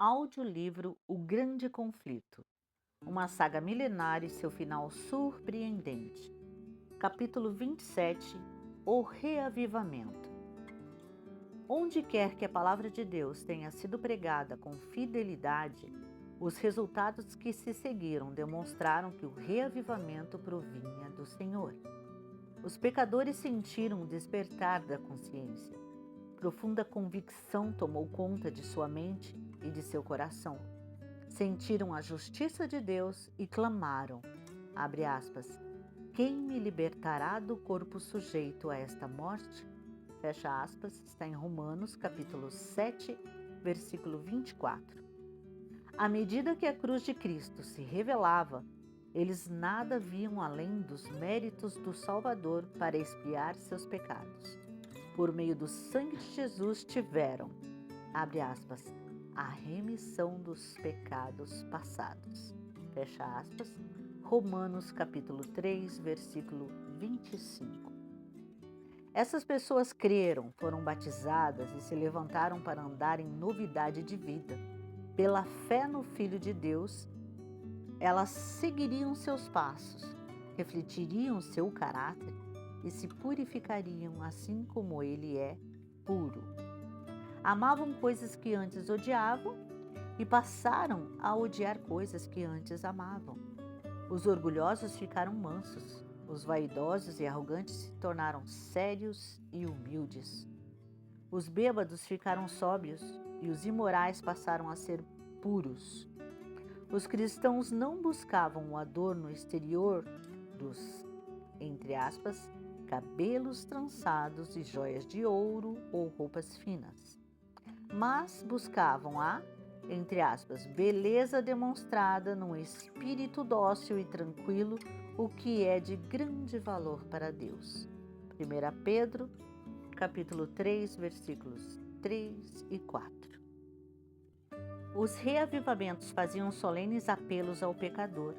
Audiolivro O Grande Conflito, uma saga milenar e seu final surpreendente. Capítulo 27. O Reavivamento. Onde quer que a palavra de Deus tenha sido pregada com fidelidade, os resultados que se seguiram demonstraram que o reavivamento provinha do Senhor. Os pecadores sentiram o despertar da consciência. Profunda convicção tomou conta de sua mente e de seu coração. Sentiram a justiça de Deus e clamaram, abre aspas, quem me libertará do corpo sujeito a esta morte? Fecha aspas, está em Romanos, capítulo 7, versículo 24. À medida que a cruz de Cristo se revelava, eles nada viam além dos méritos do Salvador para expiar seus pecados. Por meio do sangue de Jesus tiveram, abre aspas, a remissão dos pecados passados. Fecha aspas. Romanos capítulo 3, versículo 25. Essas pessoas creram, foram batizadas e se levantaram para andar em novidade de vida. Pela fé no Filho de Deus, elas seguiriam seus passos, refletiriam seu caráter e se purificariam assim como ele é puro. Amavam coisas que antes odiavam e passaram a odiar coisas que antes amavam. Os orgulhosos ficaram mansos, os vaidosos e arrogantes se tornaram sérios e humildes. Os bêbados ficaram sóbrios e os imorais passaram a ser puros. Os cristãos não buscavam o adorno exterior dos, entre aspas, cabelos trançados e joias de ouro ou roupas finas, mas buscavam a, entre aspas, beleza demonstrada num espírito dócil e tranquilo, o que é de grande valor para Deus. 1 Pedro, capítulo 3, versículos 3 e 4. Os reavivamentos faziam solenes apelos ao pecador,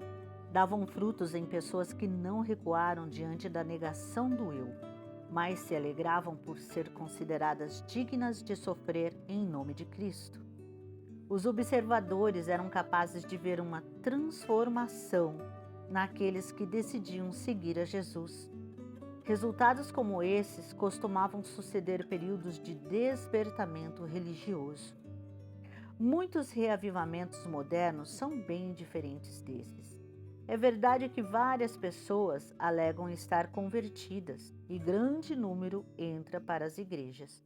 davam frutos em pessoas que não recuaram diante da negação do eu, mas se alegravam por ser consideradas dignas de sofrer em nome de Cristo. Os observadores eram capazes de ver uma transformação naqueles que decidiam seguir a Jesus. Resultados como esses costumavam suceder períodos de despertamento religioso. Muitos reavivamentos modernos são bem diferentes desses. É verdade que várias pessoas alegam estar convertidas e grande número entra para as igrejas.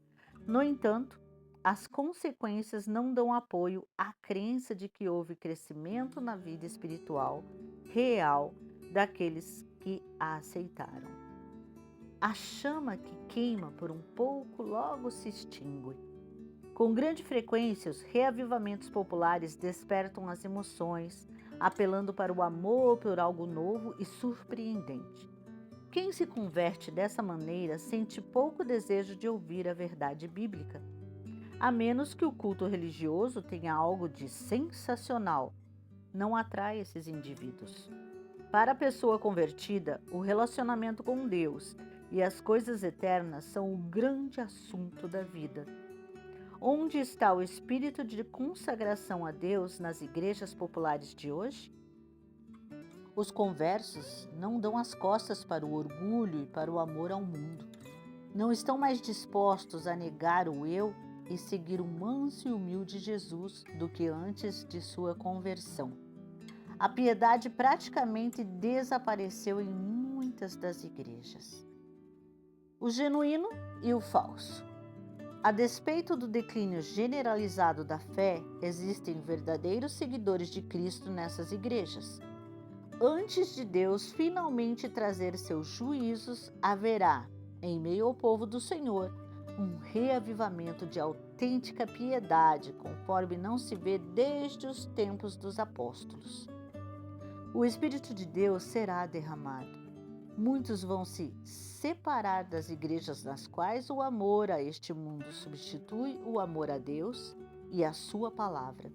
No entanto, as consequências não dão apoio à crença de que houve crescimento na vida espiritual real daqueles que a aceitaram. A chama que queima por um pouco logo se extingue. Com grande frequência, os reavivamentos populares despertam as emoções, apelando para o amor por algo novo e surpreendente. Quem se converte dessa maneira sente pouco desejo de ouvir a verdade bíblica, a menos que o culto religioso tenha algo de sensacional. Não atrai esses indivíduos. Para a pessoa convertida, o relacionamento com Deus e as coisas eternas são o grande assunto da vida. Onde está o espírito de consagração a Deus nas igrejas populares de hoje? Os conversos não dão as costas para o orgulho e para o amor ao mundo. Não estão mais dispostos a negar o eu e seguir o manso e humilde Jesus do que antes de sua conversão. A piedade praticamente desapareceu em muitas das igrejas. O genuíno e o falso. A despeito do declínio generalizado da fé, existem verdadeiros seguidores de Cristo nessas igrejas. Antes de Deus finalmente trazer seus juízos, haverá, em meio ao povo do Senhor, um reavivamento de autêntica piedade, conforme não se vê desde os tempos dos apóstolos. O Espírito de Deus será derramado. Muitos vão se separar das igrejas nas quais o amor a este mundo substitui o amor a Deus e a sua palavra.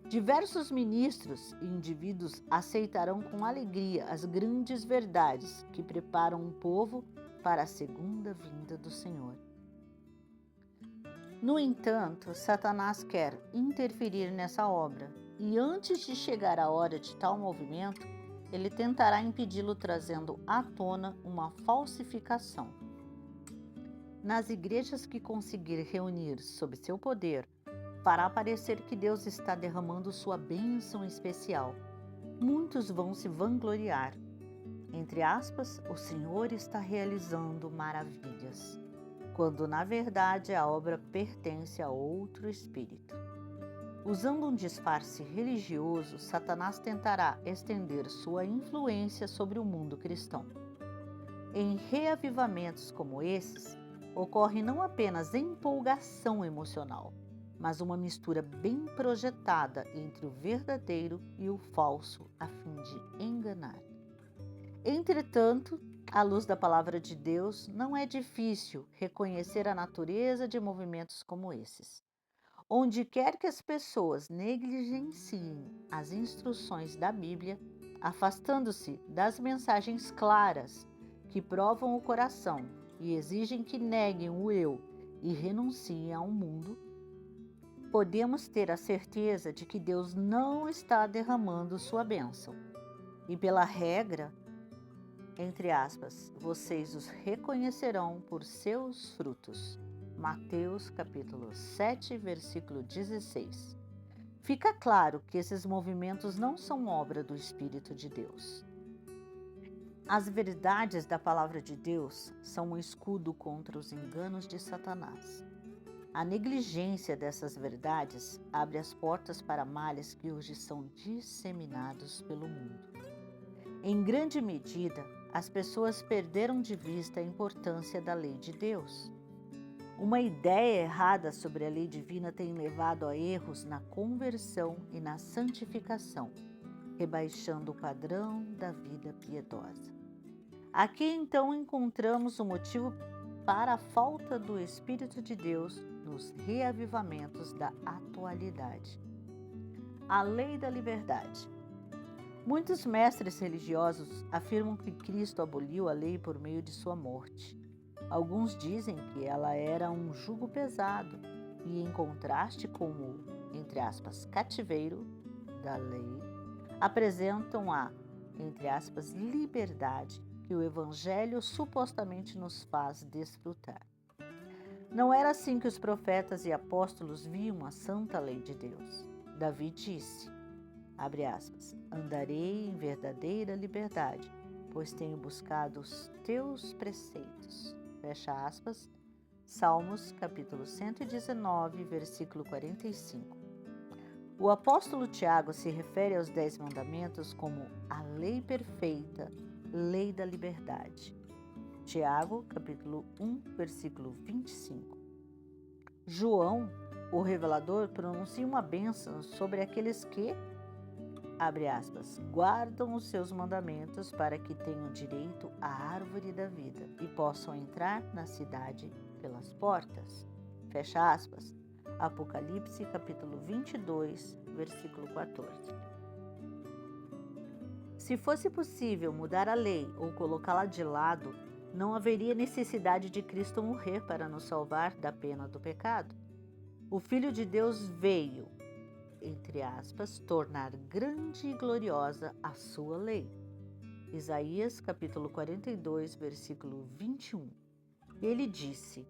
Diversos ministros e indivíduos aceitarão com alegria as grandes verdades que preparam um povo para a segunda vinda do Senhor. No entanto, Satanás quer interferir nessa obra, e antes de chegar a hora de tal movimento, ele tentará impedi-lo trazendo à tona uma falsificação. Nas igrejas que conseguir reunir sob seu poder, fará parecer que Deus está derramando sua bênção especial. Muitos vão se vangloriar. Entre aspas, o Senhor está realizando maravilhas, quando na verdade a obra pertence a outro espírito. Usando um disfarce religioso, Satanás tentará estender sua influência sobre o mundo cristão. Em reavivamentos como esses, ocorre não apenas empolgação emocional, mas uma mistura bem projetada entre o verdadeiro e o falso, a fim de enganar. Entretanto, à luz da palavra de Deus, não é difícil reconhecer a natureza de movimentos como esses. Onde quer que as pessoas negligenciem as instruções da Bíblia, afastando-se das mensagens claras que provam o coração e exigem que neguem o eu e renunciem ao mundo, podemos ter a certeza de que Deus não está derramando sua bênção. E pela regra, entre aspas, vocês os reconhecerão por seus frutos. Mateus capítulo 7, versículo 16. Fica claro que esses movimentos não são obra do Espírito de Deus. As verdades da palavra de Deus são um escudo contra os enganos de Satanás. A negligência dessas verdades abre as portas para males que hoje são disseminados pelo mundo. Em grande medida, as pessoas perderam de vista a importância da lei de Deus. Uma ideia errada sobre a lei divina tem levado a erros na conversão e na santificação, rebaixando o padrão da vida piedosa. Aqui então encontramos o motivo para a falta do Espírito de Deus nos reavivamentos da atualidade. A lei da liberdade. Muitos mestres religiosos afirmam que Cristo aboliu a lei por meio de sua morte. Alguns dizem que ela era um jugo pesado e, em contraste com o, entre aspas, cativeiro da lei, apresentam a, entre aspas, liberdade que o Evangelho supostamente nos faz desfrutar. Não era assim que os profetas e apóstolos viam a santa lei de Deus. Davi disse, abre aspas, andarei em verdadeira liberdade, pois tenho buscado os teus preceitos. Fecha aspas, Salmos capítulo 119, versículo 45. O apóstolo Tiago se refere aos 10 mandamentos como a lei perfeita, lei da liberdade. Tiago capítulo 1, versículo 25. João, o revelador, pronuncia uma bênção sobre aqueles que, abre aspas, guardam os seus mandamentos para que tenham direito à árvore da vida e possam entrar na cidade pelas portas. Fecha aspas. Apocalipse capítulo 22, versículo 14. Se fosse possível mudar a lei ou colocá-la de lado, não haveria necessidade de Cristo morrer para nos salvar da pena do pecado. O Filho de Deus veio, entre aspas, tornar grande e gloriosa a sua lei. Isaías capítulo 42, versículo 21. Ele disse,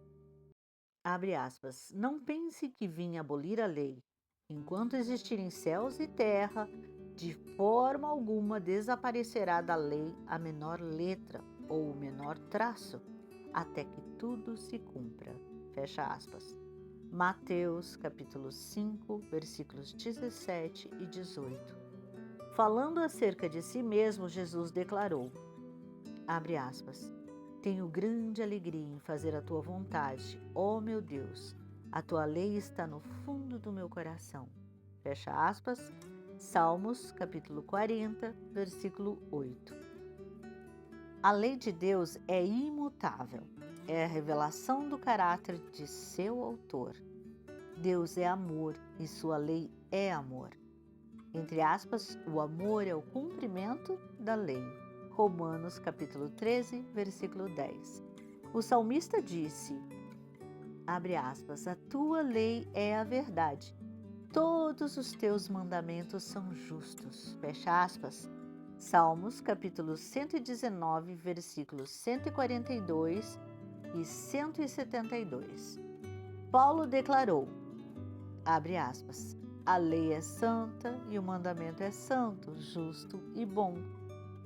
abre aspas, não pense que vim abolir a lei. Enquanto existirem céus e terra, de forma alguma desaparecerá da lei a menor letra ou o menor traço, até que tudo se cumpra. Fecha aspas. Mateus capítulo 5, versículos 17 e 18. Falando acerca de si mesmo, Jesus declarou, abre aspas, tenho grande alegria em fazer a tua vontade, ó meu Deus, a tua lei está no fundo do meu coração. Fecha aspas, Salmos capítulo 40, versículo 8. A lei de Deus é imutável. É a revelação do caráter de seu autor. Deus é amor e sua lei é amor. Entre aspas, o amor é o cumprimento da lei. Romanos capítulo 13, versículo 10. O salmista disse, abre aspas, a tua lei é a verdade. Todos os teus mandamentos são justos, fecha aspas. Salmos, capítulo 119, versículos 142 e 172. Paulo declarou, abre aspas, a lei é santa e o mandamento é santo, justo e bom,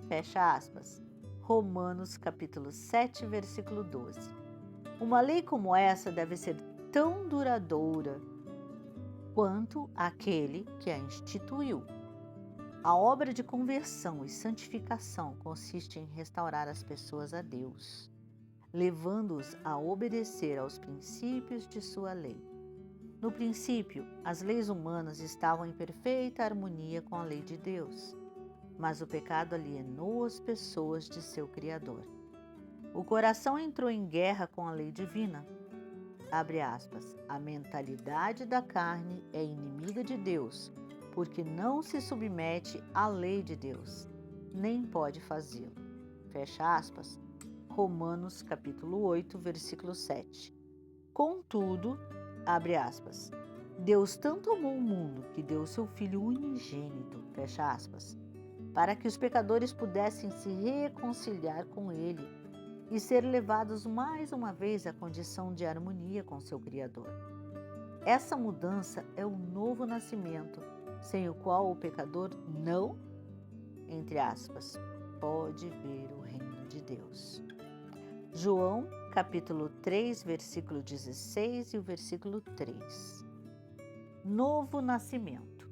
fecha aspas. Romanos, capítulo 7, versículo 12. Uma lei como essa deve ser tão duradoura quanto aquele que a instituiu. A obra de conversão e santificação consiste em restaurar as pessoas a Deus, levando-os a obedecer aos princípios de sua lei. No princípio, as leis humanas estavam em perfeita harmonia com a lei de Deus, mas o pecado alienou as pessoas de seu Criador. O coração entrou em guerra com a lei divina. Abre aspas, a mentalidade da carne é inimiga de Deus, porque não se submete à lei de Deus, nem pode fazê-lo. Fecha aspas. Romanos capítulo 8, versículo 7. Contudo, abre aspas, Deus tanto amou o mundo que deu seu Filho unigênito, fecha aspas, para que os pecadores pudessem se reconciliar com Ele e ser levados mais uma vez à condição de harmonia com seu Criador. Essa mudança é o novo nascimento, sem o qual o pecador não, entre aspas, pode ver o reino de Deus. João, capítulo 3, versículo 16 e o versículo 3. Novo nascimento.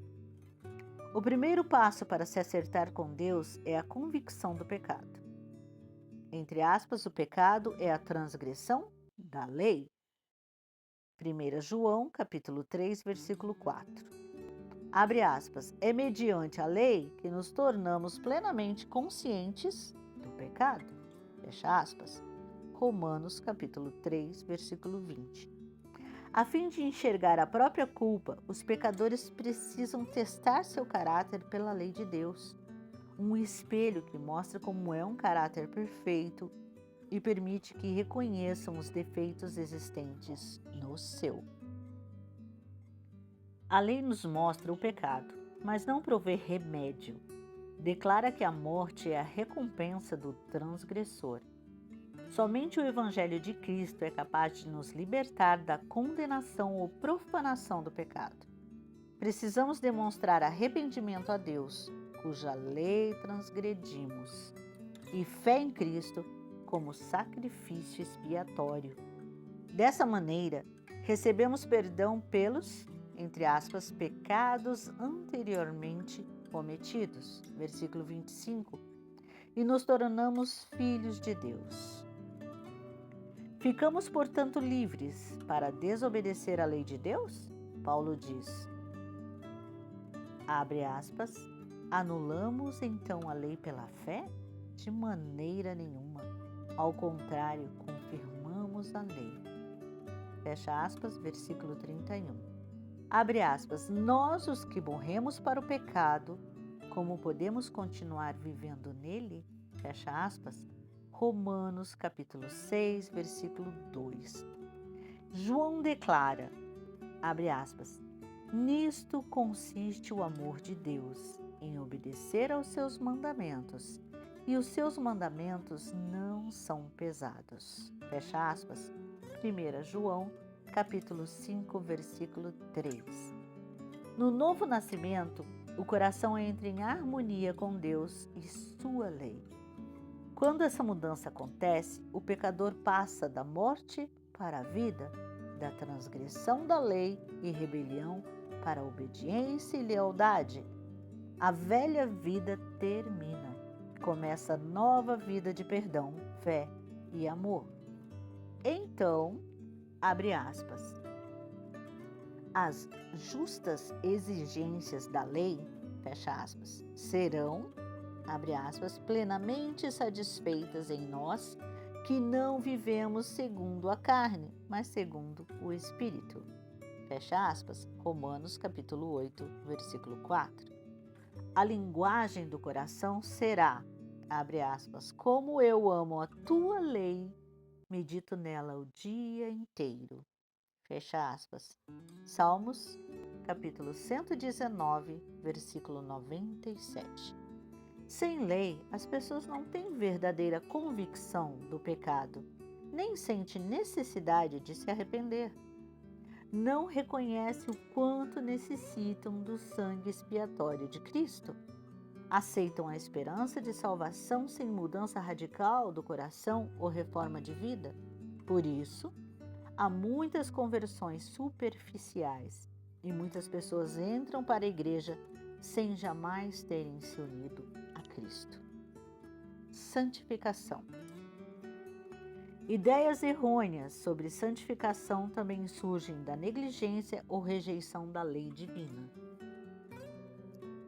O primeiro passo para se acertar com Deus é a convicção do pecado. Entre aspas, o pecado é a transgressão da lei. 1 João, capítulo 3, versículo 4. Abre aspas, é mediante a lei que nos tornamos plenamente conscientes do pecado. Fecha aspas. Romanos, capítulo 3, versículo 20. A fim de enxergar a própria culpa, os pecadores precisam testar seu caráter pela lei de Deus. Um espelho que mostra como é um caráter perfeito e permite que reconheçam os defeitos existentes no seu. A lei nos mostra o pecado, mas não provê remédio. Declara que a morte é a recompensa do transgressor. Somente o Evangelho de Cristo é capaz de nos libertar da condenação ou profanação do pecado. Precisamos demonstrar arrependimento a Deus, cuja lei transgredimos, e fé em Cristo como sacrifício expiatório. Dessa maneira, recebemos perdão pelos, entre aspas, pecados anteriormente cometidos, versículo 25, e nos tornamos filhos de Deus. Ficamos, portanto, livres para desobedecer à lei de Deus? Paulo diz, abre aspas, anulamos então a lei pela fé? De maneira nenhuma. Ao contrário, confirmamos a lei. Fecha aspas, versículo 31. Abre aspas, nós os que morremos para o pecado, como podemos continuar vivendo nele? Fecha aspas. Romanos, capítulo 6, versículo 2. João declara, abre aspas, nisto consiste o amor de Deus, em obedecer aos seus mandamentos, e os seus mandamentos não são pesados. Fecha aspas. 1 João, capítulo 5, versículo 3. No novo nascimento, o coração entra em harmonia com Deus e sua lei. Quando essa mudança acontece, o pecador passa da morte para a vida, da transgressão da lei e rebelião para a obediência e lealdade. A velha vida termina. Começa a nova vida de perdão, fé e amor. Então, abre aspas, as justas exigências da lei, fecha aspas, serão, abre aspas, plenamente satisfeitas em nós que não vivemos segundo a carne, mas segundo o Espírito. Fecha aspas, Romanos capítulo 8, versículo 4. A linguagem do coração será, abre aspas, como eu amo a tua lei, medito nela o dia inteiro. Fecha aspas. Salmos, capítulo 119, versículo 97. Sem lei, as pessoas não têm verdadeira convicção do pecado, nem sentem necessidade de se arrepender. Não reconhecem o quanto necessitam do sangue expiatório de Cristo. Aceitam a esperança de salvação sem mudança radical do coração ou reforma de vida. Por isso, há muitas conversões superficiais e muitas pessoas entram para a igreja sem jamais terem se unido a Cristo. Santificação. Ideias errôneas sobre santificação também surgem da negligência ou rejeição da lei divina.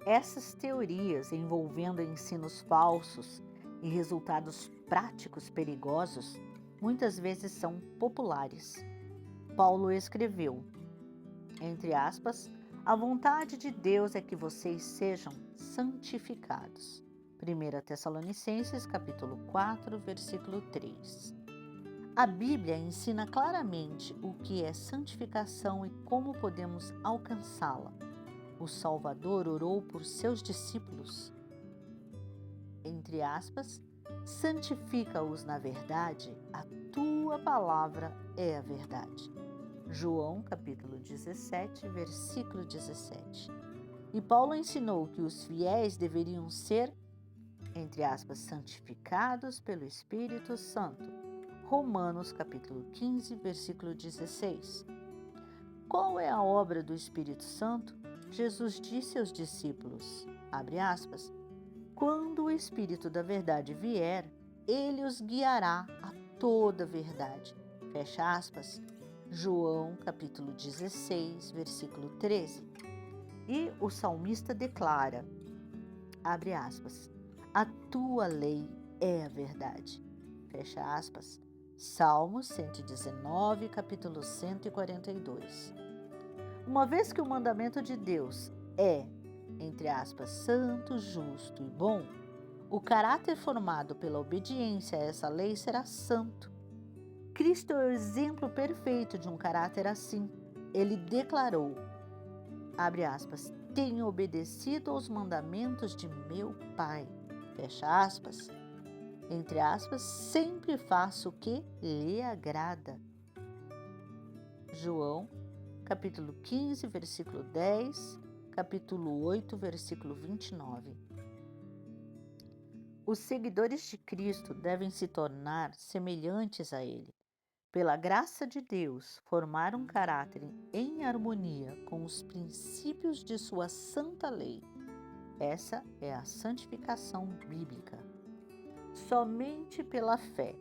Essas teorias, envolvendo ensinos falsos e resultados práticos perigosos, muitas vezes são populares. Paulo escreveu, entre aspas, a vontade de Deus é que vocês sejam santificados. 1 Tessalonicenses, capítulo 4, versículo 3. A Bíblia ensina claramente o que é santificação e como podemos alcançá-la. O Salvador orou por seus discípulos, entre aspas, santifica-os na verdade, a tua palavra é a verdade. João capítulo 17, versículo 17. E Paulo ensinou que os fiéis deveriam ser, entre aspas, santificados pelo Espírito Santo. Romanos capítulo 15, versículo 16. Qual é a obra do Espírito Santo? Jesus disse aos discípulos, abre aspas, quando o Espírito da verdade vier, ele os guiará a toda a verdade. Fecha aspas. João capítulo 16, versículo 13. E o salmista declara, abre aspas, a tua lei é a verdade. Fecha aspas. Salmo 119, capítulo 142. Uma vez que o mandamento de Deus é, entre aspas, santo, justo e bom, o caráter formado pela obediência a essa lei será santo. Cristo é o exemplo perfeito de um caráter assim. Ele declarou, abre aspas, tenho obedecido aos mandamentos de meu Pai, fecha aspas, entre aspas, sempre faço o que lhe agrada. João, capítulo 15, versículo 10, capítulo 8, versículo 29. Os seguidores de Cristo devem se tornar semelhantes a Ele. Pela graça de Deus, formar um caráter em harmonia com os princípios de sua santa lei. Essa é a santificação bíblica. Somente pela fé.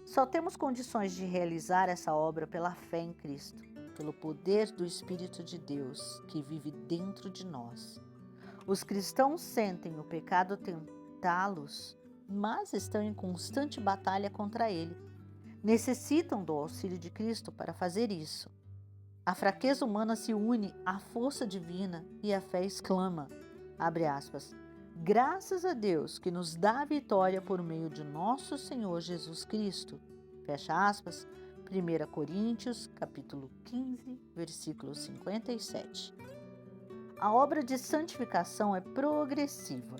Só temos condições de realizar essa obra pela fé em Cristo, pelo poder do Espírito de Deus que vive dentro de nós. Os cristãos sentem o pecado tentá-los, mas estão em constante batalha contra ele. Necessitam do auxílio de Cristo para fazer isso. A fraqueza humana se une à força divina e a fé exclama, abre aspas, graças a Deus que nos dá a vitória por meio de nosso Senhor Jesus Cristo. Fecha aspas, 1 Coríntios, capítulo 15, versículo 57. A obra de santificação é progressiva.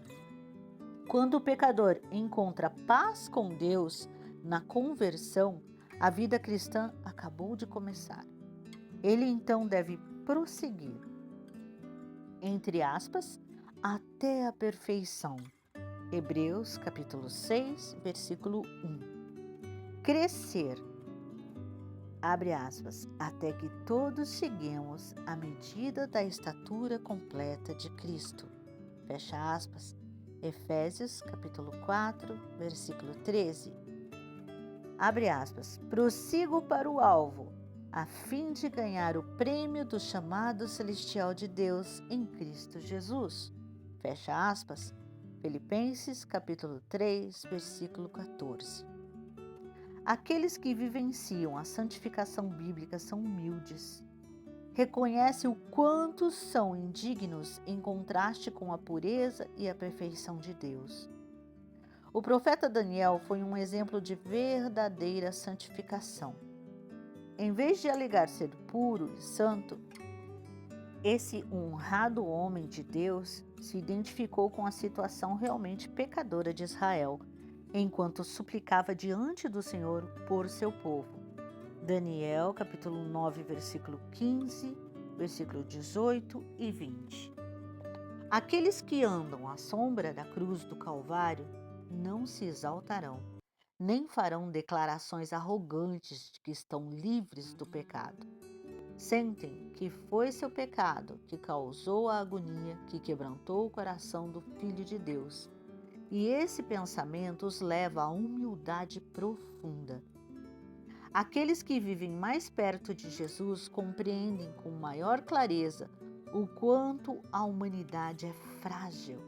Quando o pecador encontra paz com Deus na conversão, a vida cristã acabou de começar. Ele então deve prosseguir, entre aspas, até a perfeição. Hebreus capítulo 6, versículo 1. Crescer, abre aspas, até que todos cheguemos à medida da estatura completa de Cristo. Fecha aspas. Efésios capítulo 4, versículo 13. Abre aspas, prossigo para o alvo, a fim de ganhar o prêmio do chamado celestial de Deus em Cristo Jesus. Fecha aspas, Filipenses capítulo 3, versículo 14. Aqueles que vivenciam a santificação bíblica são humildes. Reconhecem o quanto são indignos em contraste com a pureza e a perfeição de Deus. O profeta Daniel foi um exemplo de verdadeira santificação. Em vez de alegar ser puro e santo, esse honrado homem de Deus se identificou com a situação realmente pecadora de Israel, enquanto suplicava diante do Senhor por seu povo. Daniel, capítulo 9, versículo 15, versículo 18 e 20. Aqueles que andam à sombra da cruz do Calvário não se exaltarão, nem farão declarações arrogantes de que estão livres do pecado. Sentem que foi seu pecado que causou a agonia que quebrantou o coração do Filho de Deus. E esse pensamento os leva à humildade profunda. Aqueles que vivem mais perto de Jesus compreendem com maior clareza o quanto a humanidade é frágil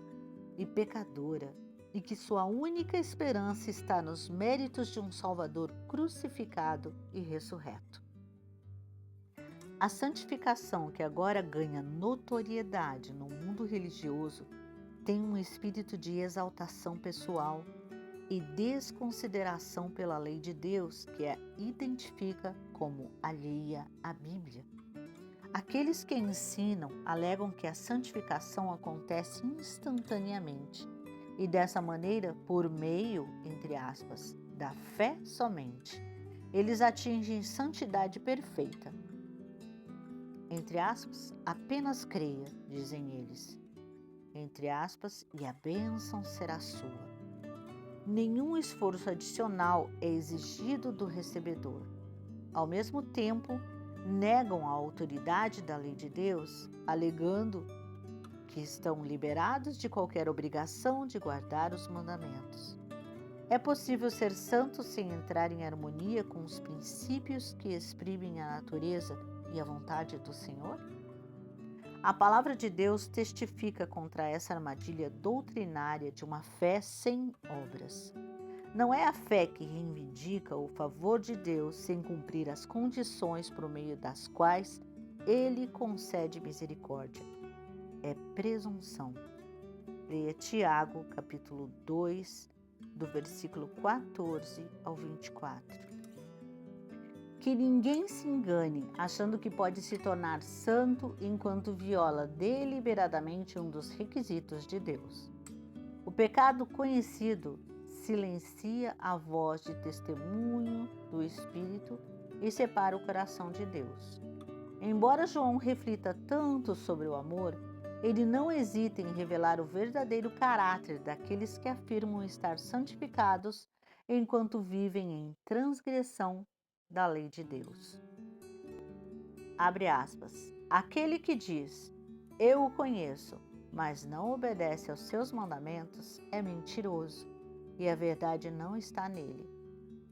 e pecadora e que sua única esperança está nos méritos de um Salvador crucificado e ressurreto. A santificação que agora ganha notoriedade no mundo religioso tem um espírito de exaltação pessoal e desconsideração pela lei de Deus que a identifica como alheia à Bíblia. Aqueles que ensinam alegam que a santificação acontece instantaneamente e dessa maneira, por meio, entre aspas, da fé somente, eles atingem santidade perfeita. Entre aspas, apenas creia, dizem eles. Entre aspas, e a bênção será sua. Nenhum esforço adicional é exigido do recebedor. Ao mesmo tempo, negam a autoridade da lei de Deus, alegando que estão liberados de qualquer obrigação de guardar os mandamentos. É possível ser santo sem entrar em harmonia com os princípios que exprimem a natureza e a vontade do Senhor? A palavra de Deus testifica contra essa armadilha doutrinária de uma fé sem obras. Não é a fé que reivindica o favor de Deus sem cumprir as condições por meio das quais Ele concede misericórdia. É presunção. Leia Tiago, capítulo 2, do versículo 14 ao 24. Que ninguém se engane achando que pode se tornar santo enquanto viola deliberadamente um dos requisitos de Deus. O pecado conhecido silencia a voz de testemunho do Espírito e separa o coração de Deus. Embora João reflita tanto sobre o amor, ele não hesita em revelar o verdadeiro caráter daqueles que afirmam estar santificados enquanto vivem em transgressão da lei de Deus. Abre aspas. Aquele que diz, eu o conheço, mas não obedece aos seus mandamentos, é mentiroso, e a verdade não está nele.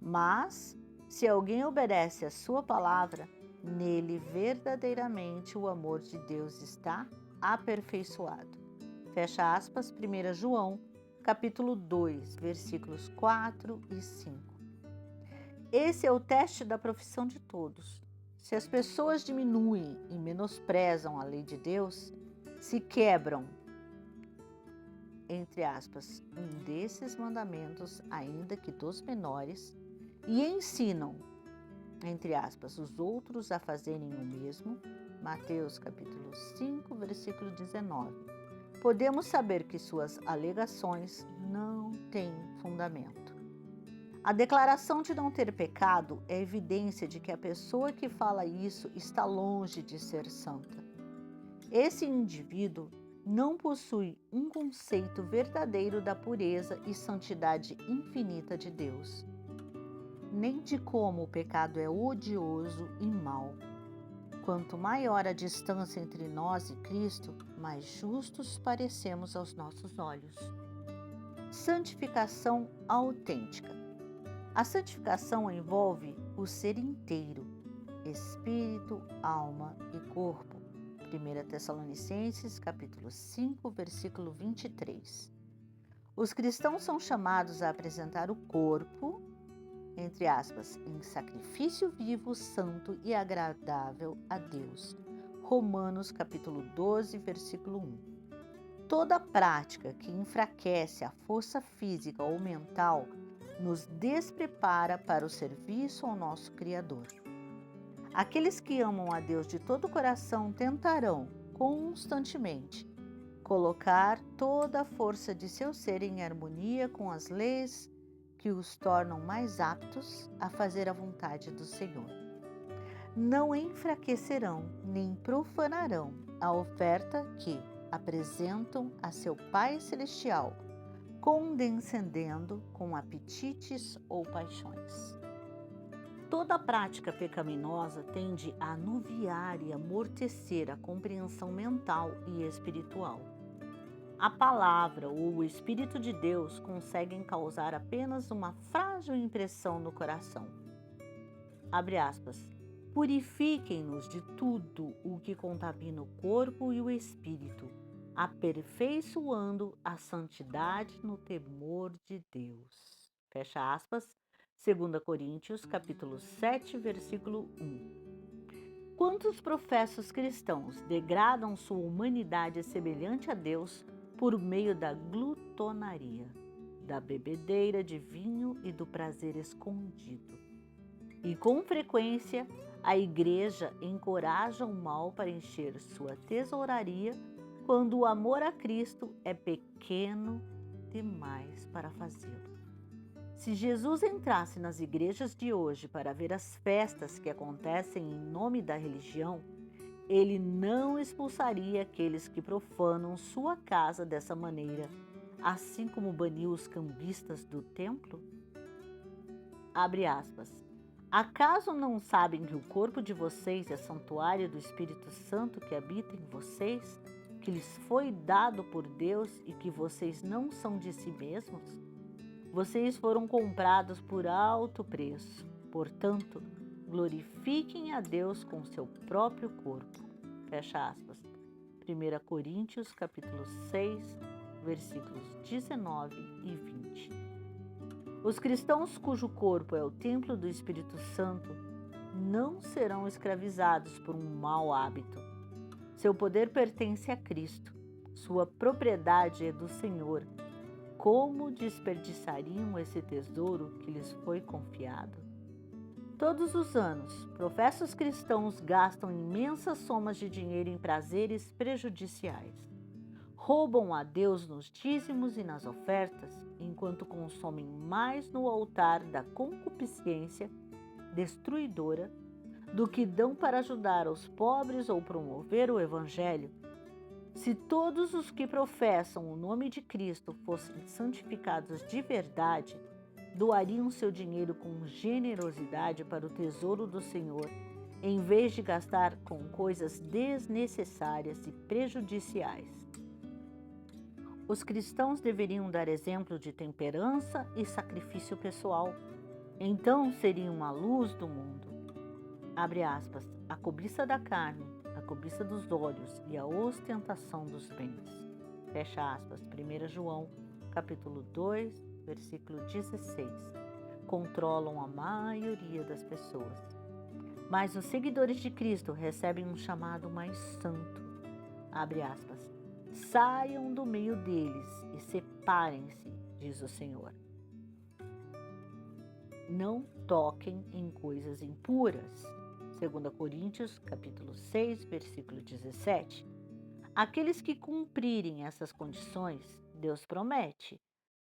Mas, se alguém obedece à sua palavra, nele verdadeiramente o amor de Deus está aperfeiçoado. Fecha aspas, 1 João, capítulo 2, versículos 4 e 5. Esse é o teste da profissão de todos. Se as pessoas diminuem e menosprezam a lei de Deus, se quebram, entre aspas, um desses mandamentos, ainda que dos menores, e ensinam, entre aspas, os outros a fazerem o mesmo, Mateus capítulo 5, versículo 19, podemos saber que suas alegações não têm fundamento. A declaração de não ter pecado é evidência de que a pessoa que fala isso está longe de ser santa. Esse indivíduo não possui um conceito verdadeiro da pureza e santidade infinita de Deus, nem de como o pecado é odioso e mau. Quanto maior a distância entre nós e Cristo, mais justos parecemos aos nossos olhos. Santificação autêntica. A santificação envolve o ser inteiro, espírito, alma e corpo. 1 Tessalonicenses, capítulo 5, versículo 23. Os cristãos são chamados a apresentar o corpo, entre aspas, em sacrifício vivo, santo e agradável a Deus. Romanos, capítulo 12, versículo 1. Toda prática que enfraquece a força física ou mental nos desprepara para o serviço ao nosso Criador. Aqueles que amam a Deus de todo o coração tentarão, constantemente, colocar toda a força de seu ser em harmonia com as leis que os tornam mais aptos a fazer a vontade do Senhor. Não enfraquecerão nem profanarão a oferta que apresentam a seu Pai Celestial, condescendendo com apetites ou paixões. Toda prática pecaminosa tende a anuviar e amortecer a compreensão mental e espiritual. A palavra ou o Espírito de Deus conseguem causar apenas uma frágil impressão no coração. Abre aspas. Purifiquem-nos de tudo o que contamina o corpo e o espírito, aperfeiçoando a santidade no temor de Deus. Fecha aspas. 2 Coríntios, capítulo 7, versículo 1. Quantos professos cristãos degradam sua humanidade semelhante a Deus por meio da glutonaria, da bebedeira de vinho e do prazer escondido? E com frequência, a igreja encoraja o mal para encher sua tesouraria quando o amor a Cristo é pequeno demais para fazê-lo. Se Jesus entrasse nas igrejas de hoje para ver as festas que acontecem em nome da religião, ele não expulsaria aqueles que profanam sua casa dessa maneira, assim como baniu os cambistas do templo? Abre aspas. Acaso não sabem que o corpo de vocês é santuário do Espírito Santo que habita em vocês, que lhes foi dado por Deus e que vocês não são de si mesmos? Vocês foram comprados por alto preço. Portanto, glorifiquem a Deus com seu próprio corpo. Fecha aspas. 1 Coríntios, capítulo 6, versículos 19 e 20. Os cristãos cujo corpo é o templo do Espírito Santo não serão escravizados por um mau hábito. Seu poder pertence a Cristo. Sua propriedade é do Senhor. Como desperdiçariam esse tesouro que lhes foi confiado? Todos os anos, professos cristãos gastam imensas somas de dinheiro em prazeres prejudiciais. Roubam a Deus nos dízimos e nas ofertas, enquanto consomem mais no altar da concupiscência destruidora do que dão para ajudar os pobres ou promover o Evangelho. Se todos os que professam o nome de Cristo fossem santificados de verdade, doariam seu dinheiro com generosidade para o tesouro do Senhor, em vez de gastar com coisas desnecessárias e prejudiciais. Os cristãos deveriam dar exemplo de temperança e sacrifício pessoal. Então seriam a luz do mundo. Abre aspas. A cobiça da carne, a cobiça dos olhos e a ostentação dos bens. Fecha aspas. 1 João, capítulo 2, versículo 16. Controlam a maioria das pessoas. Mas os seguidores de Cristo recebem um chamado mais santo. Abre aspas. Saiam do meio deles e separem-se, diz o Senhor. Não toquem em coisas impuras. 2 Coríntios, capítulo 6, versículo 17. Aqueles que cumprirem essas condições, Deus promete,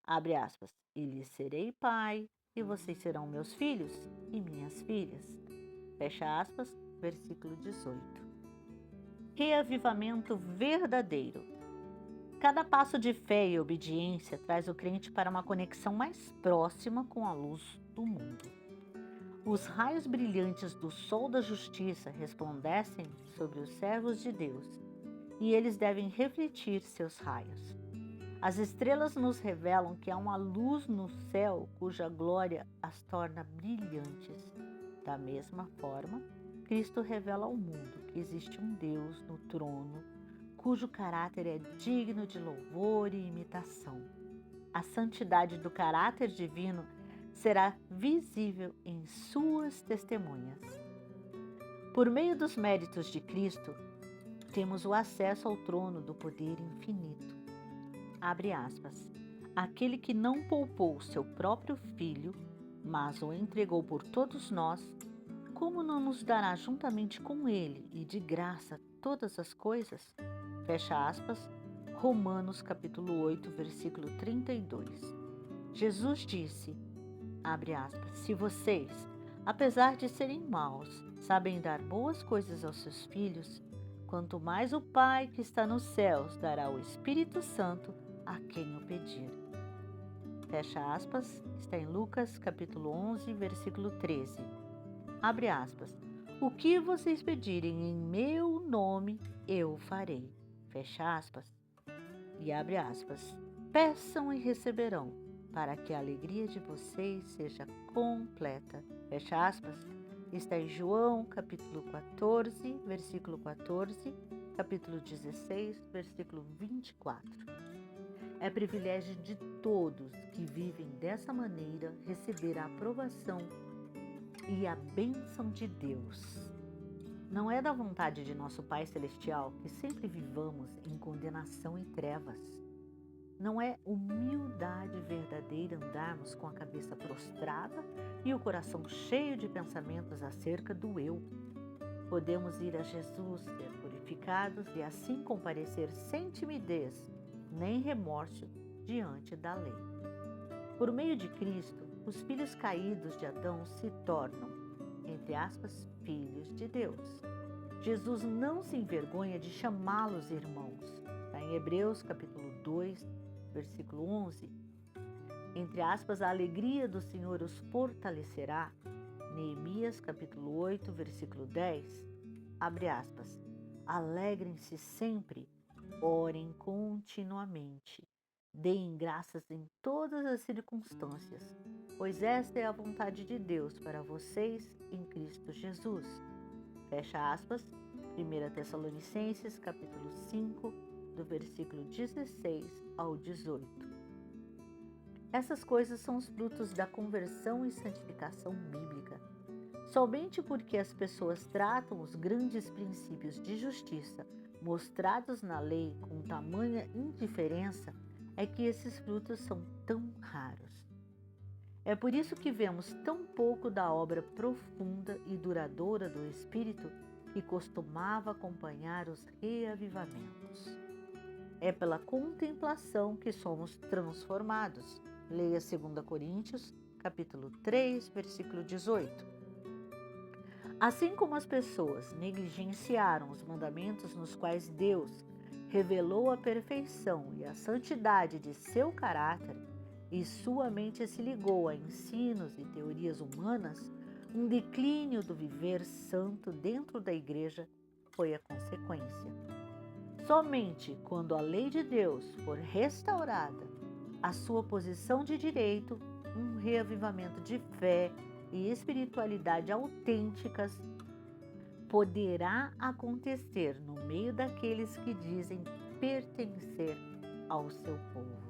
abre aspas, e lhes serei pai, e vocês serão meus filhos e minhas filhas. Fecha aspas, versículo 18. Reavivamento verdadeiro. Cada passo de fé e obediência traz o crente para uma conexão mais próxima com a luz do mundo. Os raios brilhantes do sol da justiça resplandecem sobre os servos de Deus, e eles devem refletir seus raios. As estrelas nos revelam que há uma luz no céu cuja glória as torna brilhantes. Da mesma forma, Cristo revela ao mundo que existe um Deus no trono, cujo caráter é digno de louvor e imitação. A santidade do caráter divino será visível em suas testemunhas. Por meio dos méritos de Cristo, temos o acesso ao trono do poder infinito. Abre aspas. Aquele que não poupou seu próprio filho, mas o entregou por todos nós, como não nos dará juntamente com Ele e de graça todas as coisas? Fecha aspas, Romanos capítulo 8, versículo 32. Jesus disse, abre aspas, se vocês, apesar de serem maus, sabem dar boas coisas aos seus filhos, quanto mais o Pai que está nos céus dará o Espírito Santo a quem o pedir. Fecha aspas, está em Lucas capítulo 11, versículo 13. Abre aspas, o que vocês pedirem em meu nome, eu farei. Fecha aspas. E abre aspas, peçam e receberão, para que a alegria de vocês seja completa. Fecha aspas. Está em João, capítulo 14, versículo 14, capítulo 16, versículo 24. É privilégio de todos que vivem dessa maneira receber a aprovação e a bênção de Deus. Não é da vontade de nosso Pai Celestial que sempre vivamos em condenação e trevas. Não é humildade verdadeira andarmos com a cabeça prostrada e o coração cheio de pensamentos acerca do eu. Podemos ir a Jesus, ser purificados e assim comparecer sem timidez nem remorso diante da lei. Por meio de Cristo, os filhos caídos de Adão se tornam, entre aspas, filhos de Deus. Jesus não se envergonha de chamá-los irmãos. Está em Hebreus capítulo 2, versículo 11. Entre aspas, a alegria do Senhor os fortalecerá. Neemias capítulo 8, versículo 10. Abre aspas. Alegrem-se sempre, orem continuamente. Deem graças em todas as circunstâncias, pois esta é a vontade de Deus para vocês em Cristo Jesus. Fecha aspas, 1 Tessalonicenses, capítulo 5, do versículo 16 ao 18. Essas coisas são os frutos da conversão e santificação bíblica. Somente porque as pessoas tratam os grandes princípios de justiça mostrados na lei com tamanha indiferença é que esses frutos são tão raros. É por isso que vemos tão pouco da obra profunda e duradoura do Espírito que costumava acompanhar os reavivamentos. É pela contemplação que somos transformados. Leia 2 Coríntios, capítulo 3, versículo 18. Assim como as pessoas negligenciaram os mandamentos nos quais Deus revelou a perfeição e a santidade de seu caráter, e sua mente se ligou a ensinos e teorias humanas, um declínio do viver santo dentro da igreja foi a consequência. Somente quando a lei de Deus for restaurada, a sua posição de direito, um reavivamento de fé e espiritualidade autênticas poderá acontecer no meio daqueles que dizem pertencer ao seu povo.